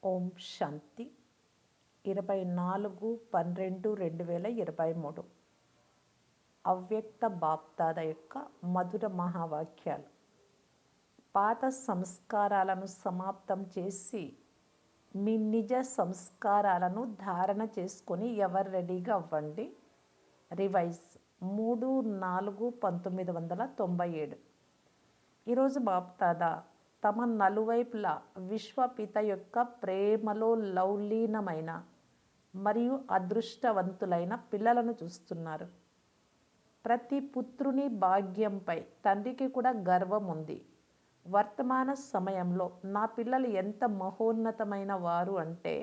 ఓం శాంతి 24/12/2023 అవ్యక్త బాప్దాద యొక్క మధుర మహావాక్యాలు. పాత సంస్కారాలను సమాప్తం చేసి మీ నిజ సంస్కారాలను ధారణ చేసుకొని ఎవరు రెడీగా అవ్వండి. రివైజ్ 3/4/1997. ఈరోజు బాప్దాదా తమ నలువైపులా విశ్వపిత యొక్క ప్రేమలో లౌలీనమైన మరియు అదృష్టవంతులైన పిల్లలను చూస్తున్నారు. ప్రతి పుత్రుని భాగ్యంపై తండ్రికి కూడా గర్వం ఉంది. వర్తమాన సమయంలో నా పిల్లలు ఎంత మహోన్నతమైన వారు అంటే,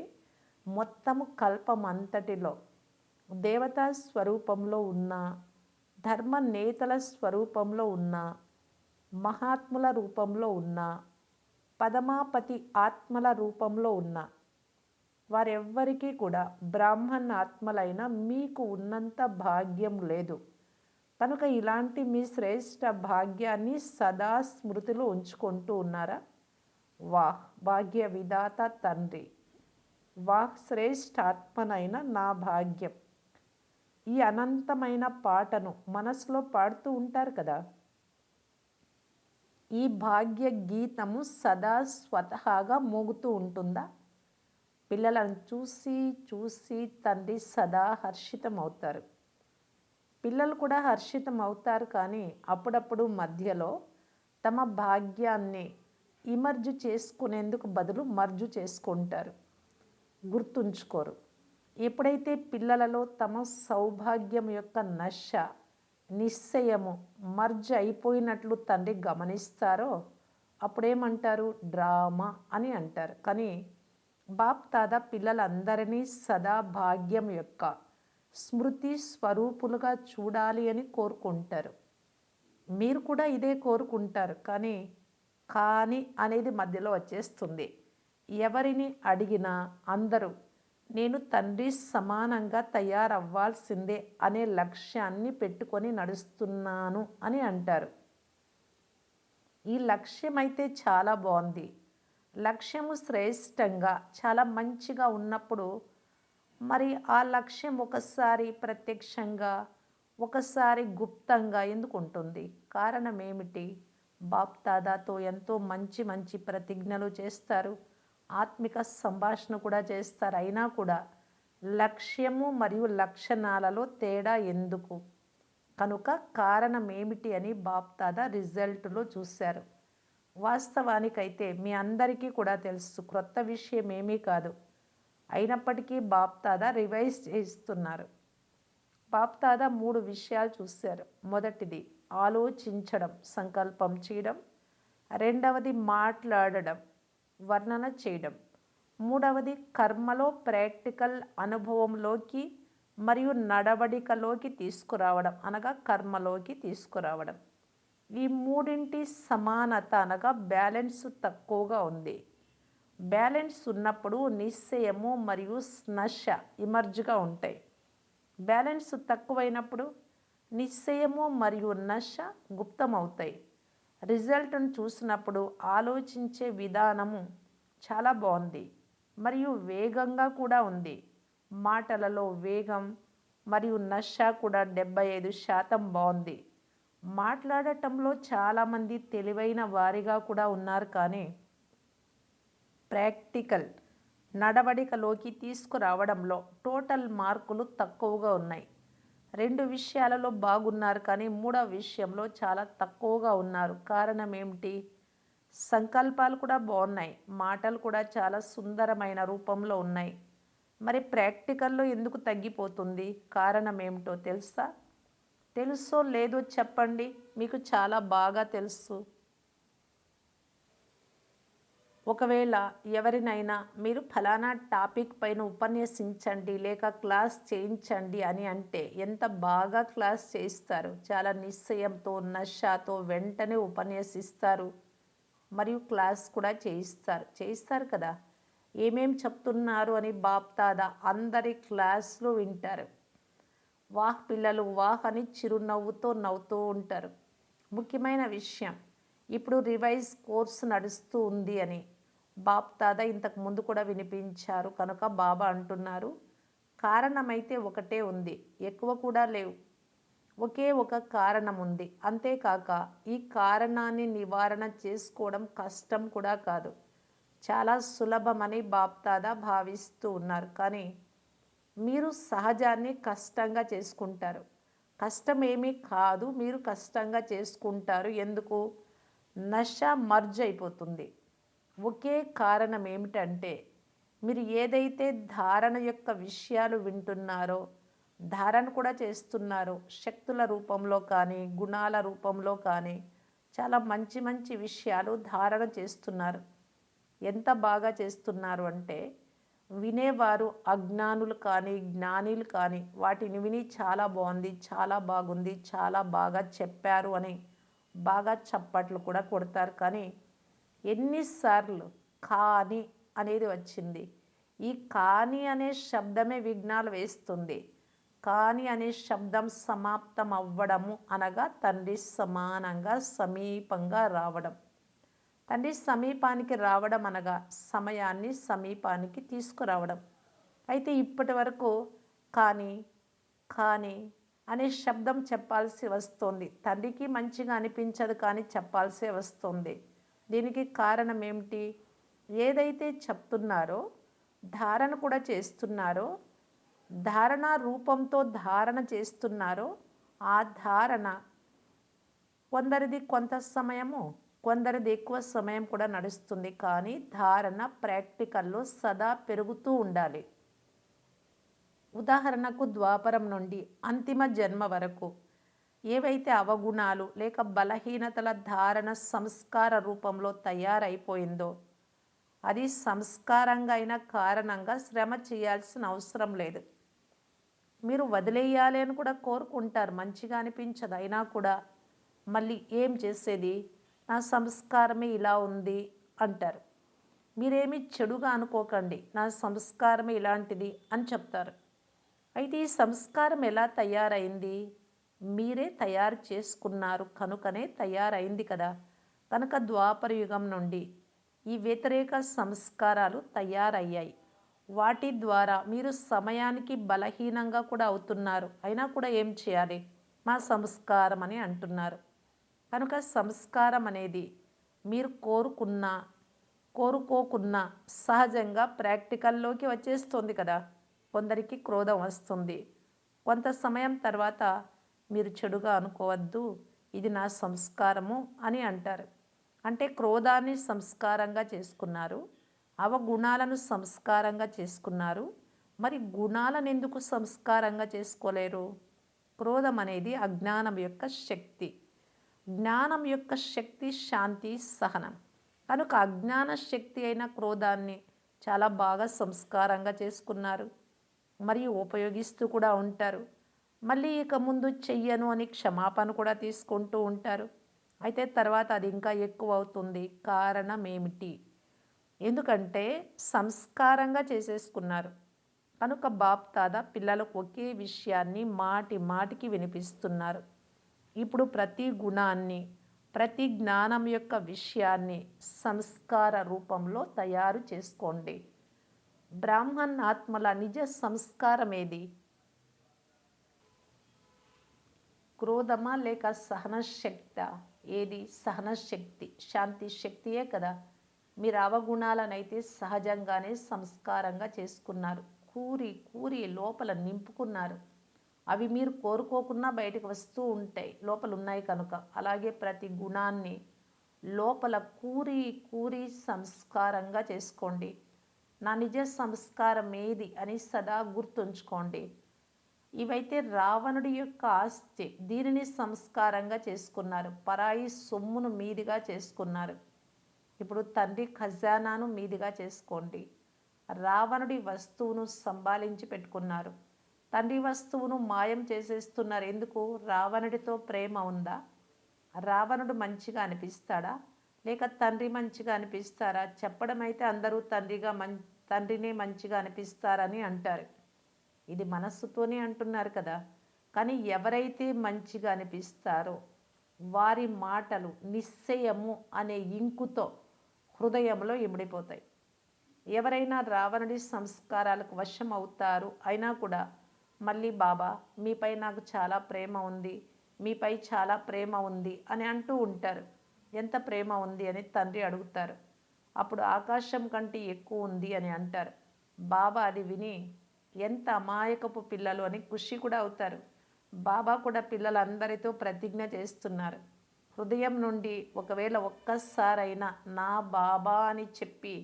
మొత్తము కల్పం అంతటిలో దేవతా స్వరూపంలో ఉన్న, ధర్మ నేతల స్వరూపంలో ఉన్న, మహాత్ముల రూపంలో ఉన్న, పదమాపతి ఆత్మల రూపంలో ఉన్న వారెవ్వరికీ కూడా బ్రాహ్మణ ఆత్మలైన మీకు ఉన్నంత భాగ్యం లేదు. కనుక ఇలాంటి మీ శ్రేష్ఠ భాగ్యాన్ని సదా స్మృతిలో ఉంచుకుంటూ ఉన్నారా? వాహ్! భాగ్య విధాత తండ్రి, వాహ్! శ్రేష్ఠ ఆత్మనైన నా భాగ్యం. ఈ అనంతమైన పాటను మనసులో పాడుతూ ఉంటారు కదా. ఈ భాగ్య గీతము సదా స్వతహాగా మోగుతూ ఉంటుందా? పిల్లలను చూసి చూసి తండ్రి సదా హర్షితమవుతారు. పిల్లలు కూడా హర్షితమవుతారు, కానీ అప్పుడప్పుడు మధ్యలో తమ భాగ్యాన్ని ఇమర్జు చేసుకునేందుకు బదులు మర్జు చేసుకుంటారు, గుర్తుంచుకోరు. ఎప్పుడైతే పిల్లలలో తమ సౌభాగ్యం యొక్క నశ, నిశ్చయము మర్జ్ అయిపోయినట్లు తండ్రి గమనిస్తారో అప్పుడేమంటారు? డ్రామా అని అంటారు. కానీ బాప్దాదా పిల్లలందరినీ సదా భాగ్యం యొక్క స్మృతి స్వరూపులుగా చూడాలి అని కోరుకుంటారు. మీరు కూడా ఇదే కోరుకుంటారు, కానీ అనేది మధ్యలో వచ్చేస్తుంది. ఎవరిని అడిగినా అందరూ నేను తండ్రి సమానంగా తయారవ్వాల్సిందే అనే లక్ష్యాన్ని పెట్టుకొని నడుస్తున్నాను అని అంటారు. ఈ లక్ష్యం అయితే చాలా బాగుంది. లక్ష్యము శ్రేష్టంగా చాలా మంచిగా ఉన్నప్పుడు మరి ఆ లక్ష్యం ఒకసారి ప్రత్యక్షంగా, ఒకసారి గుప్తంగా ఎందుకు ఉంటుంది? కారణం ఏమిటి? బాప్దాదాతో ఎంతో మంచి మంచి ప్రతిజ్ఞలు చేస్తారు, ఆత్మిక సంభాషణ కూడా చేస్తారు. అయినా కూడా లక్ష్యము మరియు లక్షణాలలో తేడా ఎందుకు? కనుక కారణం ఏమిటి అని బాప్దాదా రిజల్ట్లో చూశారు. వాస్తవానికైతే మీ అందరికీ కూడా తెలుసు, క్రొత్త విషయం ఏమీ కాదు. అయినప్పటికీ బాప్దాదా రివైజ్ చేస్తున్నారు. బాప్దాదా 3 విషయాలు చూశారు. మొదటిది ఆలోచించడం, సంకల్పం చేయడం. రెండవది మాట్లాడడం, వర్ణన చేయడం. మూడవది కర్మలో ప్రాక్టికల్ అనుభవంలోకి మరియు నడవడికలోకి తీసుకురావడం, అనగా కర్మలోకి తీసుకురావడం. ఈ మూడింటి సమానత అనగా బ్యాలెన్స్ తక్కువగా ఉంది. బ్యాలెన్స్ ఉన్నప్పుడు నిశ్చయము మరియు నశ ఇమర్జ్గా ఉంటాయి. బ్యాలెన్స్ తక్కువైనప్పుడు నిశ్చయము మరియు నశ గుప్తమవుతాయి. రిజల్ట్ను చూసినప్పుడు ఆలోచించే విధానము చాలా బాగుంది మరియు వేగంగా కూడా ఉంది. మాటలలో వేగం మరియు నశ కూడా 75% బాగుంది. మాట్లాడటంలో చాలామంది తెలివైన వారిగా కూడా ఉన్నారు, కానీ ప్రాక్టికల్ నడవడికలోకి తీసుకురావడంలో టోటల్ మార్కులు తక్కువగా ఉన్నాయి. 2 విషయాలలో బాగున్నారు, కానీ 3వ విషయంలో చాలా తక్కువగా ఉన్నారు. కారణం ఏమిటి? సంకల్పాలు కూడా బాగున్నాయి, మాటలు కూడా చాలా సుందరమైన రూపంలో ఉన్నాయి. మరి ప్రాక్టికల్లో ఎందుకు తగ్గిపోతుంది? కారణం ఏమిటో తెలుసా? తెలుసో లేదో చెప్పండి, మీకు చాలా బాగా తెలుసు. ఒకవేళ ఎవరినైనా మీరు ఫలానా టాపిక్ పైన ఉపన్యసించండి లేక క్లాస్ చేయించండి అని అంటే ఎంత బాగా క్లాస్ చేయిస్తారు. చాలా నిశ్చయంతో, నషాతో వెంటనే ఉపన్యసిస్తారు మరియు క్లాస్ కూడా చేయిస్తారు కదా. ఏమేం చెప్తున్నారు అని బాప్దాదా అందరి క్లాసులు వింటారు. వాహ్! పిల్లలు వాహ్ అని చిరునవ్వుతో నవ్వుతూ ఉంటారు. ముఖ్యమైన విషయం, ఇప్పుడు రివైజ్ కోర్సు నడుస్తూ ఉంది అని బాప్దాదా ఇంతకు ముందు కూడా వినిపించారు కనుక బాబా అంటున్నారు, కారణమైతే ఒకటే ఉంది, ఎక్కువ కూడా లేవు. ఒకే ఒక కారణం ఉంది. అంతేకాక ఈ కారణాన్ని నివారణ చేసుకోవడం కష్టం కూడా కాదు, చాలా సులభమని బాప్దాదా భావిస్తూ ఉన్నారు. కానీ మీరు సహజాన్ని కష్టంగా చేసుకుంటారు. కష్టమేమీ కాదు, మీరు కష్టంగా చేసుకుంటారు. ఎందుకు? నష మర్జ్ అయిపోతుంది. ఒకే కారణం ఏమిటంటే, మీరు ఏదైతే ధారణ యొక్క విషయాలు వింటున్నారో, ధారణ కూడా చేస్తున్నారో, శక్తుల రూపంలో కానీ గుణాల రూపంలో కానీ చాలా మంచి మంచి విషయాలు ధారణ చేస్తున్నారు. ఎంత బాగా చేస్తున్నారు అంటే, వినేవారు అజ్ఞానులు కానీ జ్ఞానులు కానీ వాటిని విని చాలా బాగుంది, చాలా బాగుంది, చాలా బాగా చెప్పారు అని బాగా చప్పట్లు కూడా కొడతారు. కానీ ఎన్నిసార్లు కానీ అనేది వచ్చింది, ఈ కానీ అనే శబ్దమే విఘ్నాలు వేస్తుంది. కానీ అనే శబ్దం సమాప్తం అవ్వడము అనగా తండ్రి సమానంగా సమీపంగా రావడం. తండ్రి సమీపానికి రావడం అనగా సమయాన్ని సమీపానికి తీసుకురావడం. అయితే ఇప్పటి వరకు కానీ కానీ అనే శబ్దం చెప్పాల్సి వస్తుంది. తండ్రికి మంచిగా అనిపించదు కానీ చెప్పాల్సే వస్తుంది. దీనికి కారణం ఏమిటి? ఏదైతే చెప్తున్నారో, ధారణ కూడా చేస్తున్నారో, ధారణ రూపంతో ధారణ చేస్తున్నారో, ఆ ధారణ కొందరిది కొంత సమయము, కొందరిది ఎక్కువ సమయం కూడా నడుస్తుంది. కానీ ధారణ ప్రాక్టికల్లో సదా పెరుగుతూ ఉండాలి. ఉదాహరణకు ద్వాపరం నుండి అంతిమ జన్మ వరకు ఏవైతే అవగుణాలు లేక బలహీనతల ధారణ సంస్కార రూపంలో తయారైపోయిందో, అది సంస్కారంగా అయిన కారణంగా శ్రమ చేయాల్సిన అవసరం లేదు. మీరు వదిలేయాలి అని కూడా కోరుకుంటారు, మంచిగా అనిపించదు, అయినా కూడా మళ్ళీ ఏం చేసేది, నా సంస్కారమే ఇలా ఉంది అంటారు. మీరేమి చెడుగా అనుకోకండి, నా సంస్కారమే ఇలాంటిది అని చెప్తారు. అయితే ఈ సంస్కారం ఎలా తయారైంది? మీరే తయారు చేసుకున్నారు కనుకనే తయారైంది కదా. కనుక ద్వాపర యుగం నుండి ఈ వ్యతిరేక సంస్కారాలు తయారయ్యాయి. వాటి ద్వారా మీరు సమయానికి బలహీనంగా కూడా అవుతున్నారు. అయినా కూడా ఏం చేయాలి, మా సంస్కారం అని అంటున్నారు. కనుక సంస్కారం అనేది మీరు కోరుకున్నా కోరుకోకున్నా సహజంగా ప్రాక్టికల్లోకి వచ్చేస్తుంది కదా. కొందరికి క్రోధం వస్తుంది, కొంత సమయం తర్వాత మీరు చెడుగా అనుకోవద్దు, ఇది నా సంస్కారము అని అంటారు. అంటే క్రోధాన్ని సంస్కారంగా చేసుకున్నారు, అవగుణాలను సంస్కారంగా చేసుకున్నారు. మరి గుణాలను ఎందుకు సంస్కారంగా చేసుకోలేరు? క్రోధం అనేది అజ్ఞానం యొక్క శక్తి, జ్ఞానం యొక్క శక్తి శాంతి సహనం. కనుక అజ్ఞాన శక్తి అయిన క్రోధాన్ని చాలా బాగా సంస్కారంగా చేసుకున్నారు, మరియు ఉపయోగిస్తూ కూడా ఉంటారు. మళ్ళీ ఇక ముందు చెయ్యను అని క్షమాపణ కూడా తీసుకుంటూ ఉంటారు. అయితే తర్వాత అది ఇంకా ఎక్కువ అవుతుంది. కారణం ఏమిటి? ఎందుకంటే సంస్కారంగా చేసేసుకున్నారు. కనుక బాప్ దాదా పిల్లలకు ఒకే విషయాన్ని మాటి మాటికి వినిపిస్తున్నారు. ఇప్పుడు ప్రతి గుణాన్ని, ప్రతి జ్ఞానం యొక్క విషయాన్ని సంస్కార రూపంలో తయారు చేసుకోండి. బ్రాహ్మణ్ ఆత్మల నిజ సంస్కారం ఏది? క్రోధమా లేక సహనశక్తి? ఏది? సహనశక్తి, శాంతి శక్తియే కదా. మీరు అవగుణాలనైతే సహజంగానే సంస్కారంగా చేసుకున్నారు, కూరి కూరి లోపల నింపుకున్నారు. అవి మీరు కోరుకోకున్నా బయటకు వస్తూ ఉంటాయి, లోపల ఉన్నాయి కనుక. అలాగే ప్రతి గుణాన్ని లోపల కూరి కూరి సంస్కారంగా చేసుకోండి. నా నిజ సంస్కారం ఏది అని సదా గుర్తుంచుకోండి. ఇవైతే రావణుడి యొక్క ఆస్తి, దీనిని సంస్కారంగా చేసుకున్నారు, పరాయి సొమ్మును మీదిగా చేసుకున్నారు. ఇప్పుడు తండ్రి ఖజానాను మీదిగా చేసుకోండి. రావణుడి వస్తువును సంభాళించి పెట్టుకున్నారు, తండ్రి వస్తువును మాయం చేసేస్తున్నారు. ఎందుకు? రావణుడితో ప్రేమ ఉందా? రావణుడు మంచిగా అనిపిస్తాడా లేక తండ్రి మంచిగా అనిపిస్తారా? చెప్పడం అయితే అందరూ తండ్రినే మంచిగా అనిపిస్తారని అంటారు, ఇది మనస్సుతోనే అంటున్నారు కదా. కానీ ఎవరైతే మంచిగా అనిపిస్తారో వారి మాటలు నిశ్చయము అనే ఇంకుతో హృదయంలో ఇమిడిపోతాయి. ఎవరైనా రావణుడి సంస్కారాలకు వశం అవుతారు. అయినా కూడా మళ్ళీ బాబా మీపై నాకు చాలా ప్రేమ ఉంది, మీపై చాలా ప్రేమ ఉంది అని అంటూ ఉంటారు. ఎంత ప్రేమ ఉంది అని తండ్రి అడుగుతారు. అప్పుడు ఆకాశం కంటే ఎక్కువ ఉంది అని అంటారు. బాబా అది విని ఎంత అమాయకపు పిల్లలు అని ఖుషి కూడా అవుతారు. బాబా కూడా పిల్లలందరితో ప్రతిజ్ఞ చేస్తున్నారు. హృదయం నుండి ఒకవేళ ఒక్కసారైనా నా బాబా అని చెప్పి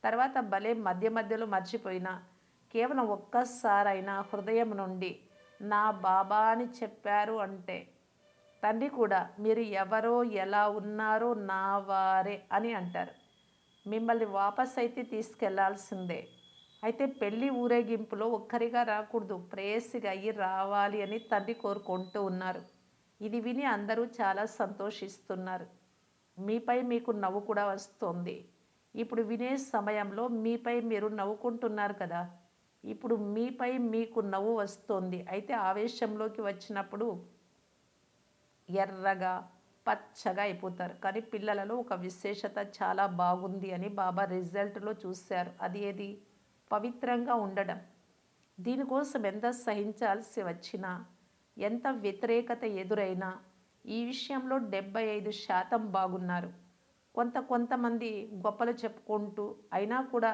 తర్వాత భలే మధ్య మధ్యలో మర్చిపోయినా కేవలం ఒక్కసారైనా హృదయం నుండి నా బాబా అని చెప్పారు అంటే తండ్రి కూడా మీరు ఎవరో ఎలా ఉన్నారో నా వారే అని అంటారు. మిమ్మల్ని వాపస్ అయితే తీసుకెళ్లాల్సిందే. అయితే పెళ్లి ఊరేగింపులో ఒక్కరిగా రాకూడదు, ప్రేయసిగా అయ్యి రావాలి అని తండ్రి కోరుకుంటూ ఉన్నారు. ఇది విని అందరూ చాలా సంతోషిస్తున్నారు. మీపై మీకు నవ్వు కూడా వస్తుంది. ఇప్పుడు వినే సమయంలో మీపై మీరు నవ్వుకుంటున్నారు కదా. ఇప్పుడు మీపై మీకు నవ్వు వస్తుంది. అయితే ఆవేశంలోకి వచ్చినప్పుడు ఎర్రగా పచ్చగా అయిపోతారు. కానీ పిల్లలలో ఒక విశేషత చాలా బాగుంది అని బాబా రిజల్ట్లో చూశారు. అది ఏది? పవిత్రంగా ఉండడం. దీనికోసం ఎంత సహించాల్సి వచ్చినా, ఎంత వ్యతిరేకత ఎదురైనా ఈ విషయంలో 75% బాగున్నారు. కొంతమంది గొప్పలు చెప్పుకుంటూ అయినా కూడా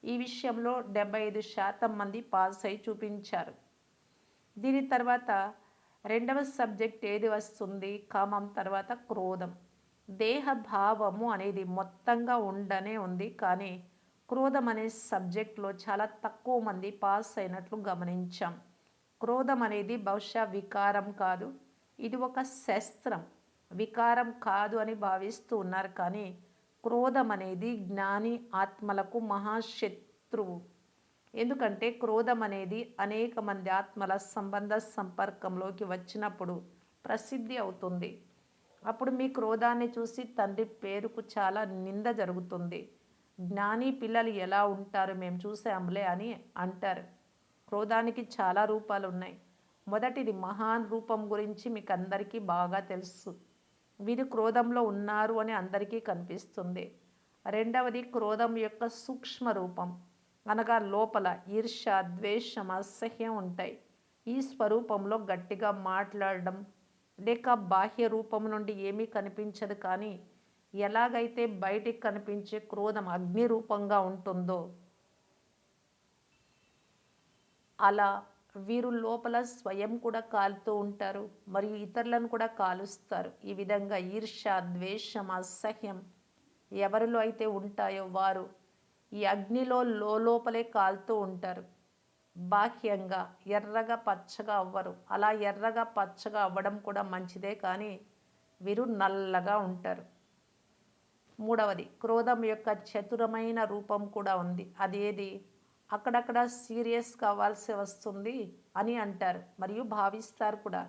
ఈ విషయంలో 75% మంది పాస్ అయి చూపించారు. దీని తర్వాత రెండవ సబ్జెక్ట్ ఏది వస్తుంది? కామం తర్వాత క్రోధం. దేహభావము అనేది మొత్తంగా ఉండనే ఉంది. కానీ క్రోధం అనే సబ్జెక్ట్లో చాలా తక్కువ మంది పాస్ అయినట్లు గమనించాం. క్రోధం అనేది బహుశా వికారం కాదు, ఇది ఒక శస్త్రం. వికారం కాదు అని భావిస్తూ ఉన్నారు. కానీ క్రోధం అనేది జ్ఞాని ఆత్మలకు మహాశత్రువు. ఎందుకంటే క్రోధం అనేది అనేక మంది ఆత్మల సంబంధ సంపర్కంలోకి వచ్చినప్పుడు ప్రసిద్ధి అవుతుంది. అప్పుడు మీ క్రోధాన్ని చూసి తండ్రి పేరుకు చాలా నింద జరుగుతుంది. జ్ఞాని పిల్లలు ఎలా ఉంటారు మేము చూసాంలే అని అంటారు. క్రోధానికి చాలా రూపాలు ఉన్నాయి. మొదటిది మహాన్ రూపం గురించి మీకు అందరికీ బాగా తెలుసు. వీరు క్రోధంలో ఉన్నారు అని అందరికీ కనిపిస్తుంది. రెండవది క్రోధం యొక్క సూక్ష్మ రూపం, అనగా లోపల ఈర్ష్య, ద్వేషం, అసహ్యం ఉంటాయి. ఈ స్వరూపంలో గట్టిగా మాట్లాడడం లేక బాహ్య రూపం నుండి ఏమీ కనిపించదు. కానీ ఎలాగైతే బయటికి కనిపించే క్రోధం అగ్ని రూపంగా ఉంటుందో అలా వీరు లోపల స్వయం కూడా కాలుతూ ఉంటారు మరియు ఇతరులను కూడా కాలుస్తారు. ఈ విధంగా ఈర్ష్య, ద్వేషం, అసహ్యం ఎవరిలో అయితే ఉంటాయో వారు ఈ అగ్నిలో లోపలే కాలుతూ ఉంటారు. బాహ్యంగా ఎర్రగా పచ్చగా అవ్వరు. అలా ఎర్రగా పచ్చగా అవ్వడం కూడా మంచిదే. కానీ వీరు నల్లగా ఉంటారు. మూడవది క్రోధం యొక్క చతురమైన రూపం కూడా ఉంది. అదేది? అక్కడక్కడ సీరియస్ కావాల్సి వస్తుంది అని అంటారు మరియు భావిస్తారు కూడా.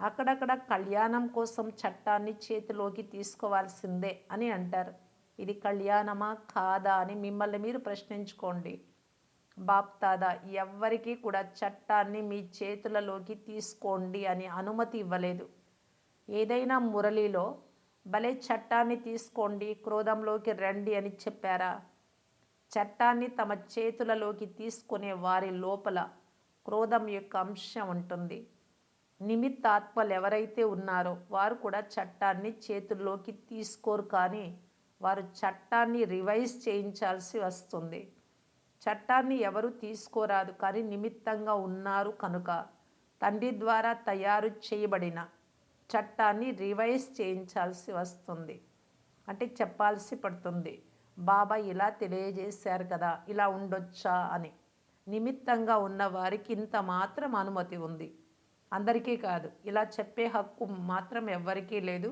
అక్కడక్కడ కళ్యాణం కోసం చట్టాన్ని చేతిలోకి తీసుకోవాల్సిందే అని అంటారు. ఇది కళ్యాణమా కాదా అని మిమ్మల్ని మీరు ప్రశ్నించుకోండి. బాప్దాదా ఎవ్వరికీ కూడా చట్టాన్ని మీ చేతులలోకి తీసుకోండి అని అనుమతి ఇవ్వలేదు. ఏదైనా మురళిలో భలే చట్టాన్ని తీసుకోండి, క్రోధంలోకి రండి అని చెప్పారా? చట్టాన్ని తమ చేతులలోకి తీసుకునే వారి లోపల క్రోధం యొక్క అంశం ఉంటుంది. నిమిత్తాత్మలు ఎవరైతే ఉన్నారో వారు కూడా చట్టాన్ని చేతుల్లోకి తీసుకోరు. కానీ వారు చట్టాన్ని రివైజ్ చేయించాల్సి వస్తుంది. చట్టాన్ని ఎవరు తీసుకోరాదు. కానీ నిమిత్తంగా ఉన్నారు కనుక తండ్రి ద్వారా తయారు చేయబడిన చట్టాన్ని రివైజ్ చేయించాల్సి వస్తుంది. అంటే చెప్పాల్సి పడుతుంది. బాబా ఇలా తెలియజేశారు కదా, ఇలా ఉండొచ్చా అని. నిమిత్తంగా ఉన్న వారికి ఇంత మాత్రం అనుమతి ఉంది, అందరికీ కాదు. ఇలా చెప్పే హక్కు మాత్రం ఎవ్వరికీ లేదు.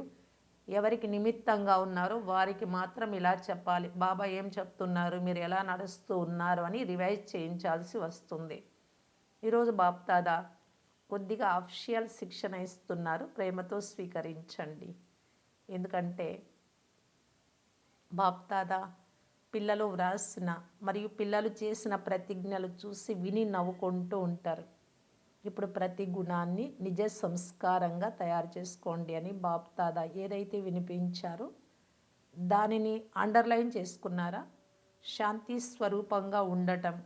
ఎవరికి నిమిత్తంగా ఉన్నారో వారికి మాత్రం ఇలా చెప్పాలి. బాబా ఏం చెప్తున్నారు, మీరు ఎలా నడుస్తూ ఉన్నారు అని రివైజ్ చేయించాల్సి వస్తుంది. ఈరోజు బాప్దాదా కొద్దిగా అఫిషియల్ శిక్షణ ఇస్తున్నారు, ప్రేమతో స్వీకరించండి. ఎందుకంటే బాప్దాదా పిల్లలు వ్రాసిన మరియు పిల్లలు చేసిన ప్రతిజ్ఞలు చూసి విని నవ్వుకుంటూ ఉంటారు. ఇప్పుడు ప్రతి గుణాన్ని నిజ సంస్కారంగా తయారు చేసుకోండి అని బాప్దాదా ఏదైతే వినిపించారో దానిని అండర్లైన్ చేసుకున్నారా? శాంతి స్వరూపంగా ఉండటం,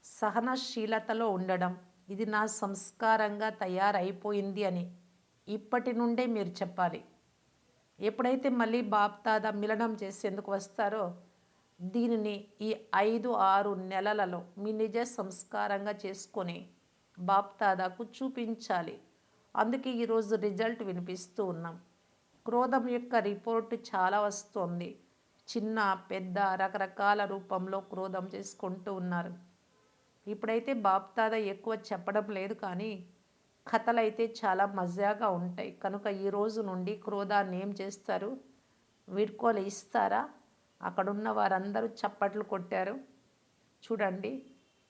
సహనశీలతలో ఉండడం, ఇది నా సంస్కారంగా తయారైపోయింది అని ఇప్పటి నుండే మీరు చెప్పాలి. ఎప్పుడైతే మళ్ళీ బాప్దాదా మిలనం చేసేందుకు వస్తారో దీనిని ఈ 5-6 నెలలలో మీ నిజ సంస్కారంగా చేసుకొని బాప్దాదాకు చూపించాలి. అందుకే ఈరోజు రిజల్ట్ వినిపిస్తూ ఉన్నాం. క్రోధం యొక్క రిపోర్ట్ చాలా వస్తుంది. చిన్న పెద్ద రకరకాల రూపంలో క్రోధం చేసుకుంటూ ఉన్నారు. ఇప్పుడైతే బాప్దాదా ఎక్కువ చెప్పడం లేదు, కానీ కథలైతే చాలా మజాగా ఉంటాయి. కనుక ఈ రోజు నుండి క్రోధాన్ని ఏం చేస్తారు, వీడ్కోలు ఇస్తారా? అక్కడున్న వారందరూ చప్పట్లు కొట్టారు. చూడండి,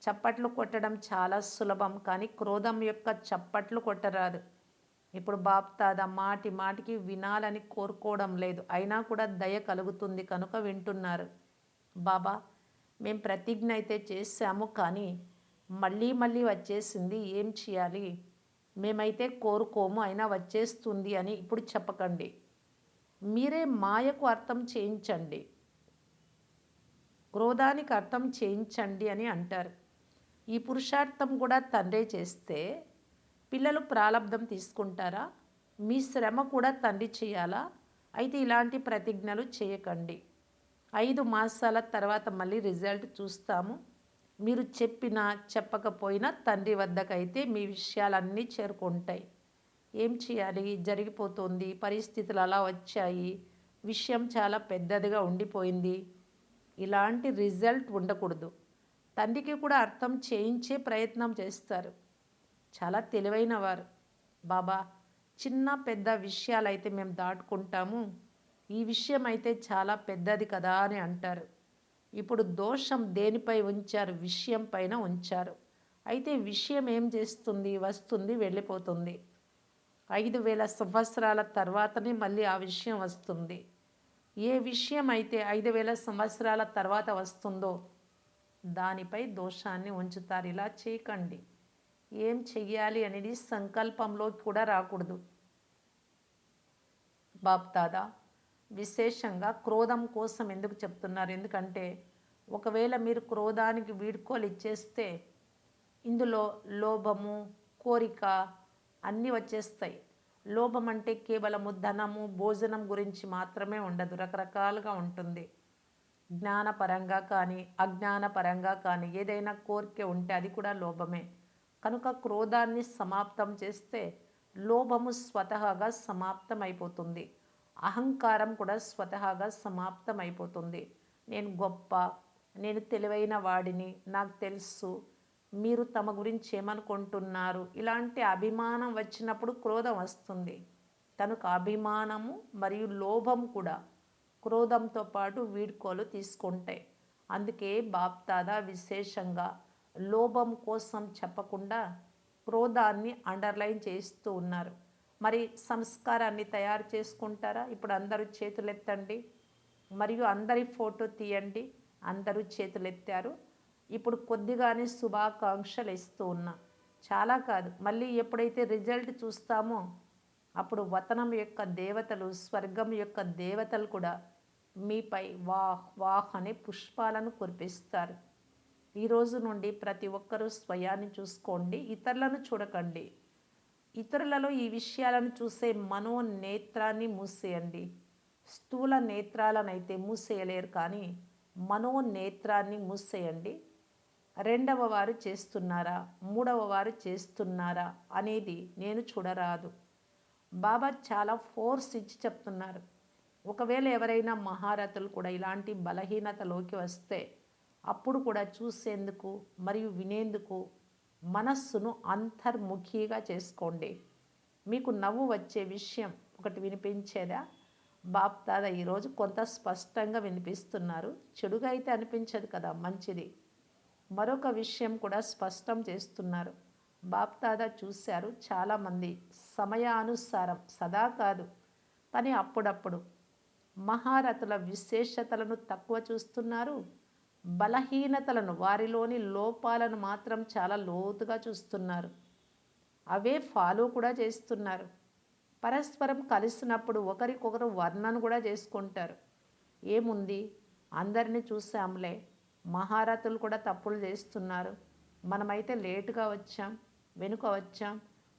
చప్పట్లు కొట్టడం చాలా సులభం, కానీ క్రోధం యొక్క చప్పట్లు కొట్టరాదు. ఇప్పుడు బాప్దాదా మాటి మాటికి వినాలని కోరుకోవడం లేదు, అయినా కూడా దయ కలుగుతుంది కనుక వింటున్నారు. బాబా, మేము ప్రతిజ్ఞ అయితే చేశాము, కానీ మళ్ళీ మళ్ళీ వచ్చేసింది, ఏం చేయాలి? మేమైతే కోరుకోము, అయినా వచ్చేస్తుంది అని ఇప్పుడు చెప్పకండి. మీరే మాయకు అర్థం చేయించండి, క్రోధానికి అర్థం చేయించండి అని అంటారు. ఈ పురుషార్థం కూడా తండ్రే చేస్తే పిల్లలు ప్రాలబ్ధం తీసుకుంటారా? మీ శ్రమ కూడా తండ్రి చేయాలా? అయితే ఇలాంటి ప్రతిజ్ఞలు చేయకండి. 5 మాసాల తర్వాత మళ్ళీ రిజల్ట్ చూస్తాము. మీరు చెప్పినా చెప్పకపోయినా తండ్రి వద్దకైతే మీ విషయాలన్నీ చేరుకుంటాయి. ఏం చేయాలి? జరిగిపోతుంది, పరిస్థితులు అలా వచ్చాయి, విషయం చాలా పెద్దదిగా ఉండిపోయింది, ఇలాంటి రిజల్ట్ ఉండకూడదు. తండ్రికి కూడా అర్థం చేయించే ప్రయత్నం చేస్తారు. చాలా తెలివైన వారు. బాబా, చిన్న పెద్ద విషయాలైతే మేము దాటుకుంటాము, ఈ విషయం అయితే చాలా పెద్దది కదా అని అంటారు. ఇప్పుడు దోషం దేనిపై ఉంచారు? విషయం పైన ఉంచారు. అయితే విషయం ఏం చేస్తుంది? వస్తుంది, వెళ్ళిపోతుంది. 5,000 సంవత్సరాల తర్వాతనే మళ్ళీ ఆ విషయం వస్తుంది. ఏ విషయం అయితే 5,000 సంవత్సరాల తర్వాత వస్తుందో దానిపై దోషాన్ని ఉంచుతారు. ఇలా చేయకండి. ఏం చెయ్యాలి అనేది సంకల్పంలో కూడా రాకూడదు. బాప్దాదా విశేషంగా క్రోధం కోసం ఎందుకు చెప్తున్నారు? ఎందుకంటే ఒకవేళ మీరు క్రోధానికి వీడ్కోలు ఇచ్చేస్తే ఇందులో లోభము, కోరిక అన్నీ వచ్చేస్తాయి. లోభం అంటే కేవలము ధనము, భోజనం గురించి మాత్రమే ఉండదు, రకరకాలుగా ఉంటుంది. జ్ఞానపరంగా కానీ అజ్ఞానపరంగా కానీ ఏదైనా కోరిక ఉంటే అది కూడా లోభమే. కనుక క్రోధాన్ని సమాప్తం చేస్తే లోభము స్వతహాగా సమాప్తం అయిపోతుంది. అహంకారం కూడా స్వతహాగా సమాప్తం అయిపోతుంది. నేను గొప్ప, నేను తెలివైన వాడిని, నాకు తెలుసు, మీరు తమ గురించి ఏమనుకుంటున్నారు, ఇలాంటి అభిమానం వచ్చినప్పుడు క్రోధం వస్తుంది. కనుక అభిమానము మరియు లోభం కూడా క్రోధంతో పాటు వీడ్కోలు తీసుకుంటాయి. అందుకే బాప్దాదా విశేషంగా లోభం కోసం చెప్పకుండా క్రోధాన్ని అండర్లైన్ చేస్తూ ఉన్నారు. మరి సంస్కారాన్ని తయారు చేసుకుంటారా? ఇప్పుడు అందరూ చేతులెత్తండి మరియు అందరి ఫోటో తీయండి. అందరూ చేతులెత్తారు. ఇప్పుడు కొద్దిగానే శుభాకాంక్షలు ఇస్తూ ఉన్నా, చాలా కాదు, మళ్ళీ ఎప్పుడైతే రిజల్ట్ చూస్తామో అప్పుడు వతనం యొక్క దేవతలు, స్వర్గం యొక్క దేవతలు కూడా మీపై వాహ్ వాహ్ అనే పుష్పాలను కురిపిస్తారు. ఈరోజు నుండి ప్రతి ఒక్కరూ స్వయాన్ని చూసుకోండి, ఇతరులను చూడకండి. ఇతరులలో ఈ విషయాలను చూసే మనోనేత్రాన్ని మూసేయండి. స్థూల నేత్రాలనైతే మూసేయలేరు, కానీ మనోనేత్రాన్ని మూసేయండి. రెండవ వారు చేస్తున్నారా, మూడవ వారు చేస్తున్నారా అనేది నేను చూడరాదు. బాబా చాలా ఫోర్స్ ఇచ్చి చెప్తున్నారు. ఒకవేళ ఎవరైనా మహారథులు కూడా ఇలాంటి బలహీనతలోకి వస్తే అప్పుడు కూడా చూసేందుకు మరియు వినేందుకు మనస్సును అంతర్ముఖిగా చేసుకోండి. మీకు నవ్వు వచ్చే విషయం ఒకటి వినిపించేదా? బాప్దాదా ఈరోజు కొంత స్పష్టంగా వినిపిస్తున్నారు. చెడుగా అయితే అనిపించదు కదా, మంచిది. మరొక విషయం కూడా స్పష్టం చేస్తున్నారు. బాప్దాదా చూశారు, చాలామంది సమయానుసారం, సదా కాదు కానీ అప్పుడప్పుడు మహారథుల విశేషతలను తక్కువ చూస్తున్నారు. బలహీనతలను, వారిలోని లోపాలను మాత్రం చాలా లోతుగా చూస్తున్నారు. అవే ఫాలో కూడా చేస్తున్నారు. పరస్పరం కలిసినప్పుడు ఒకరికొకరు వర్ణన కూడా చేసుకుంటారు. ఏముంది, అందరినీ చూసాంలే, మహారథులు కూడా తప్పులు చేస్తున్నారు, మనమైతే లేటుగా వచ్చాం, వెనుక వచ్చాం,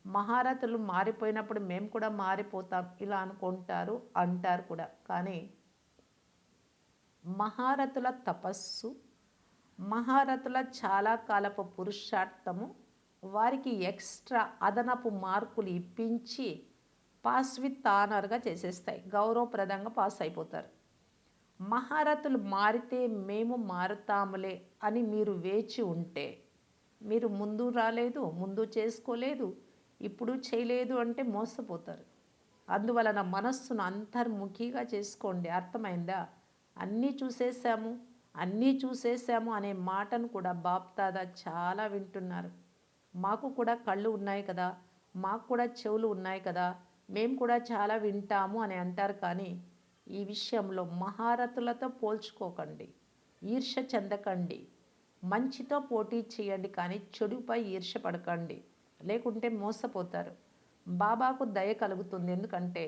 మహారథులు మారిపోయినప్పుడు మేము కూడా మారిపోతాం ఇలా అనుకుంటారు, అంటారు కూడా. కానీ మహారథుల తపస్సు, మహారథుల చాలా కాలపు పురుషార్థము వారికి ఎక్స్ట్రా అదనపు మార్కులు ఇప్పించి పాస్ విత్ ఆనర్గా చేసేస్తాయి, గౌరవప్రదంగా పాస్ అయిపోతారు. మహారథులు మారితే మేము మారుతాములే అని మీరు వేచి ఉంటే, మీరు ముందు రాలేదు, ముందు చేసుకోలేదు, ఇప్పుడు చేయలేదు అంటే మోసపోతారు. అందువలన మనస్సును అంతర్ముఖిగా చేసుకోండి. అర్థమైందా? అన్నీ చూసేసాము అనే మాటను కూడా బాప్దాదా చాలా వింటున్నారు. మాకు కూడా కళ్ళు ఉన్నాయి కదా, మాకు కూడా చెవులు ఉన్నాయి కదా, మేము కూడా చాలా వింటాము అని అంటారు. కానీ ఈ విషయంలో మహారథులతో పోల్చుకోకండి, ఈర్ష్య చెందకండి, మంచితో పోటీ చేయండి, కానీ చెడుపై ఈర్ష్య పడకండి, లేకుంటే మోసపోతారు. బాబాకు దయ కలుగుతుంది, ఎందుకంటే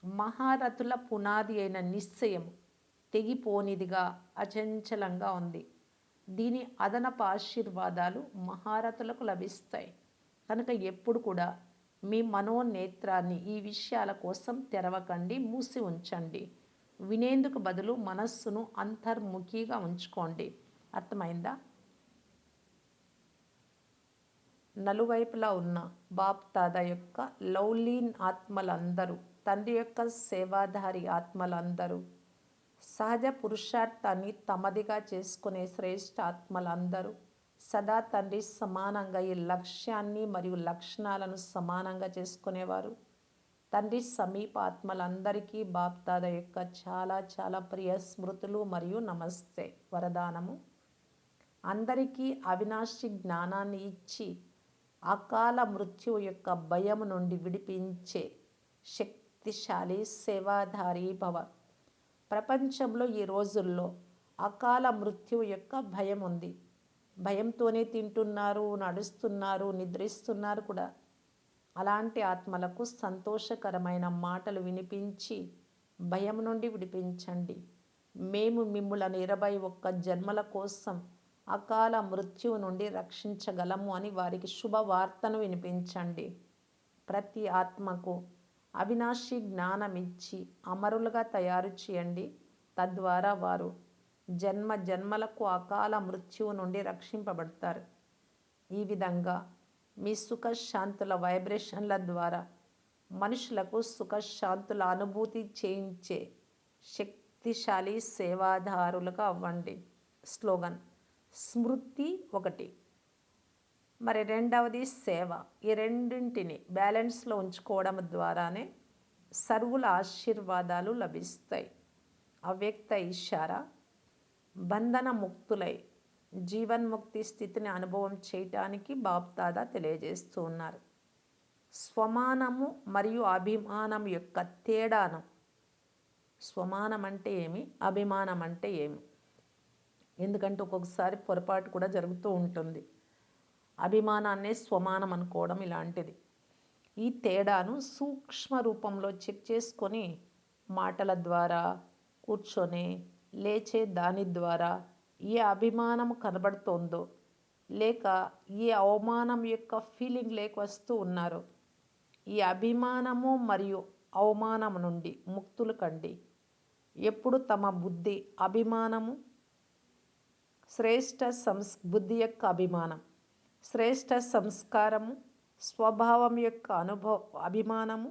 మహారథుల పునాది అయిన నిశ్చయం తెగిపోనిదిగా అచంచలంగా ఉంది. దీని అదనపు ఆశీర్వాదాలు మహారథులకు లభిస్తాయి. కనుక ఎప్పుడు కూడా మీ మనోనేత్రాన్ని ఈ విషయాల కోసం తెరవకండి, మూసి ఉంచండి. వినేందుకు బదులు మనస్సును అంతర్ముఖిగా ఉంచుకోండి. అర్థమైందా? నలువైపులా ఉన్న బాప్ దాదా యొక్క లౌలీన్ ఆత్మలందరూ, తండ్రి యొక్క సేవాధారి ఆత్మలందరూ, సహజ పురుషార్థాన్ని తమదిగా చేసుకునే శ్రేష్ఠ ఆత్మలందరూ సదా తండ్రి సమానంగా ఈ లక్ష్యాన్ని మరియు లక్షణాలను సమానంగా చేసుకునేవారు. తండ్రి సమీప ఆత్మలందరికీ బాప్ దాదా యొక్క చాలా చాలా ప్రియ స్మృతులు మరియు నమస్తే. వరదానము: అందరికీ అవినాశి జ్ఞానాన్ని ఇచ్చి అకాల మృత్యువు యొక్క భయం నుండి విడిపించే శక్తిశాలి సేవాధారి భవ. ప్రపంచంలో ఈ రోజుల్లో అకాల మృత్యువు యొక్క భయం ఉంది. భయంతోనే తింటున్నారు, నడుస్తున్నారు, నిద్రిస్తున్నారు కూడా. అలాంటి ఆత్మలకు సంతోషకరమైన మాటలు వినిపించి భయం నుండి విడిపించండి. మేము మిమ్ములను 21 జన్మల కోసం అకాల మృత్యువు నుండి రక్షించగలము అని వారికి శుభవార్తను వినిపించండి. ప్రతి ఆత్మకు అవినాశి జ్ఞానం ఇచ్చి అమరులుగా తయారు చేయండి. తద్వారా వారు జన్మ జన్మలకు అకాల మృత్యువు నుండి రక్షింపబడతారు. ఈ విధంగా మీ సుఖశాంతుల వైబ్రేషన్ల ద్వారా మనుషులకు సుఖశాంతుల అనుభూతి చేయించే శక్తిశాలి సేవాదారులుగా అవ్వండి. స్లోగన్: స్మృతి ఒకటి, మరి రెండవది సేవ. ఈ రెండింటిని బ్యాలెన్స్లో ఉంచుకోవడం ద్వారానే సర్వుల ఆశీర్వాదాలు లభిస్తాయి. అవ్యక్త ఇషారా: బంధన ముక్తులై జీవన్ముక్తి స్థితిని అనుభవం చేయటానికి బాప్ దాదా తెలియజేస్తూ ఉన్నారు. స్వమానము మరియు అభిమానం యొక్క తేడాను, స్వమానం అంటే ఏమి, అభిమానం అంటే ఏమి, ఎందుకంటే ఒక్కొక్కసారి పొరపాటు కూడా జరుగుతూ ఉంటుంది. అభిమానాన్నే స్వమానం అనుకోవడం ఇలాంటిది. ఈ తేడాను సూక్ష్మ రూపంలో చెక్ చేసుకొని మాటల ద్వారా, కూర్చొని లేచే దాని ద్వారా ఏ అభిమానం కనబడుతోందో, లేక ఏ అవమానం యొక్క ఫీలింగ్ లేక వస్తూ ఉన్నారో, ఈ అభిమానము మరియు అవమానం నుండి ముక్తులు కండి. ఎప్పుడు తమ బుద్ధి అభిమానము, శ్రేష్ఠ బుద్ధి యొక్క అభిమానం, శ్రేష్ఠ సంస్కారము, స్వభావం యొక్క అభిమానము,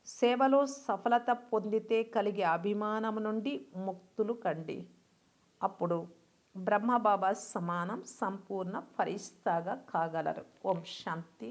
సేవలో సఫలత పొందితే కలిగే అభిమానం నుండి ముక్తులు కండి. అప్పుడు బ్రహ్మబాబా సమానం సంపూర్ణ ఫరిస్తాగా కాగలరు. ఓం శాంతి.